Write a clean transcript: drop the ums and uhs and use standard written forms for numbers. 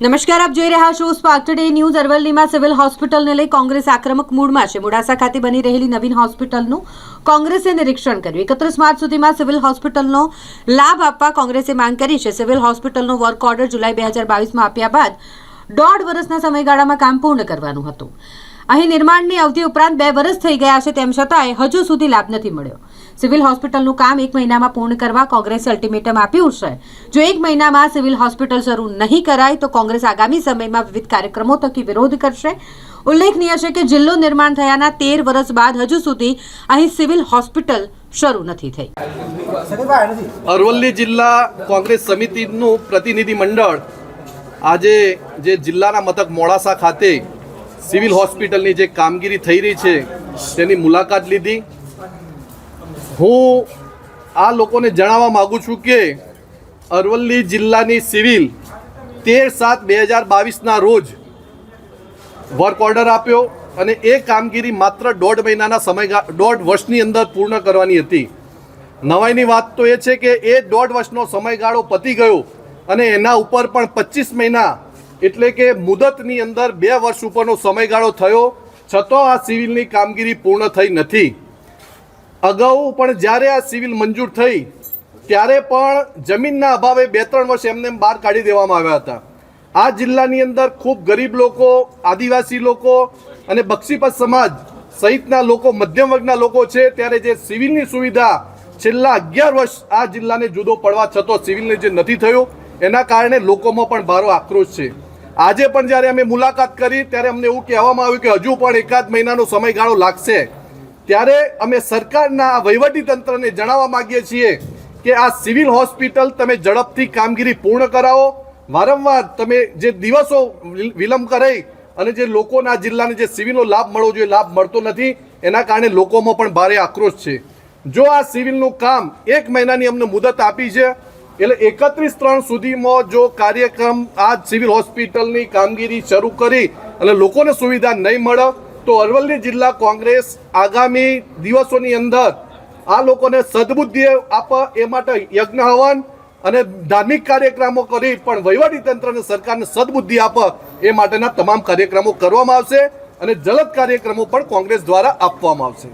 નમસ્કાર, આપ જોઈ રહ્યા છો સ્પાર્ક ટુડે ન્યૂઝ। અરવલ્લીમાં સિવિલ હોસ્પિટલને લઈ કોંગ્રેસ આક્રમક મૂડમાં છે। મોડાસા ખાતે બની રહેલી નવીન હોસ્પિટલનું કોંગ્રેસે નિરીક્ષણ કર્યું। 31 માર્ચ સુધીમાં સિવિલ હોસ્પિટલનો લાભ આપવા કોંગ્રેસે માંગ કરી છે। સિવિલ હોસ્પિટલનો વર્ક ઓર્ડર જુલાઈ 2022માં આપ્યા બાદ 1.5 વર્ષના સમયગાળામાં કામ પૂર્ણ કરવાનું હતું। અહીં નિર્માણની અવધિ ઉપરાંત 2 વર્ષ થઈ ગયા છે, તેમ છતાંય હજુ સુધી લાભ નથી મળ્યો। સિવિલ હોસ્પિટલનું કામ 1 મહિનામાં પૂર્ણ કરવા કોંગ્રેસે અલ્ટિમેટમ આપ્યું છે। જો 1 મહિનામાં સિવિલ હોસ્પિટલ શરૂ નહીં કરાય તો કોંગ્રેસ આગામી સમયમાં વિવિધ કાર્યક્રમો થકી વિરોધ કરશે। ઉલ્લેખનીય છે કે જિલ્લો નિર્માણ થયાના 13 વર્ષ બાદ હજુ સુધી અહીં સિવિલ હોસ્પિટલ શરૂ નથી થઈ। અરવલ્લી જિલ્લા કોંગ્રેસ સમિતિનું પ્રતિનિધિ મંડળ આજે જે જિલ્લાના મથક મોડાસા ખાતે સિવિલ હોસ્પિટલની જે કામગીરી થઈ રહી છે તેની મુલાકાત લીધી। હું આ લોકોને જણાવવા માગું છું કે અરવલ્લી જિલ્લાની સિવિલ 13/7/2022ના રોજ વર્ક ઓર્ડર આપ્યો અને એ કામગીરી માત્ર 1.5 મહિનાના સમયગાળા 1.5 વર્ષની અંદર પૂર્ણ કરવાની હતી। નવાઈની વાત તો એ છે કે એ 1.5 વર્ષનો સમયગાળો પતી ગયો અને એના ઉપર પણ 25 મહિના એટલે કે મુદતની અંદર 2 વર્ષ ઉપરનો સમયગાળો થયો, છતાં આ સિવિલની કામગીરી પૂર્ણ થઈ નથી। અગાઉ પણ જ્યારે આ સિવિલ મંજૂર થઈ ત્યારે પણ જમીનના અભાવે 2-3 વર્ષ એમને બહાર કાઢી દેવામાં આવ્યા હતા। આ જિલ્લાની અંદર ખૂબ ગરીબ લોકો, આદિવાસી લોકો અને બક્ષીપત સમાજ સહિતના લોકો, મધ્યમ વર્ગના લોકો છે, ત્યારે જે સિવિલની સુવિધા છેલ્લા 11 વર્ષ આ જિલ્લાને જુદો પડવા છતાં સિવિલને જે નથી થયું એના કારણે લોકોમાં પણ ભારો આક્રોશ છે। આજે પણ જ્યારે અમે મુલાકાત કરી ત્યારે અમને એવું કહેવામાં આવ્યું કે હજુ પણ 1-8 મહિનાનો સમયગાળો લાગશે। ત્યારે અમે સરકારના વહીવટીતંત્રને જણાવવા માંગીએ છીએ કે આ સિવિલ હોસ્પિટલ તમે ઝડપથી કામગીરી પૂર્ણ કરાવો। વારંવાર તમે જે દિવસો વિલંબ કરી અને જે લોકોના જિલ્લાને જે સિવિલનો લાભ મળવો જોઈએ લાભ મળતો નથી, એના કારણે લોકોમાં પણ ભારે આક્રોશ છે। જો આ સિવિલનું કામ 1 મહિનાની અમને મુદત આપી છે એટલે 31/3 સુધીમાં જો કાર્યક્રમ આ સિવિલ હોસ્પિટલની કામગીરી શરૂ કરી અને લોકોને સુવિધા નહીં મળે તો અરવલ્લી જિલ્લા કોંગ્રેસ આગામી દિવસોની અંદર આ લોકોને સદબુદ્ધિ આપે એ માટે યજ્ઞ હવન અને ધાર્મિક કાર્યક્રમો કરી પણ વહીવટીતંત્ર અને સરકારને સદબુદ્ધિ આપે એ માટેના તમામ કાર્યક્રમો કરવામાં આવશે અને જલદ કાર્યક્રમો પણ કોંગ્રેસ દ્વારા આપવામાં આવશે।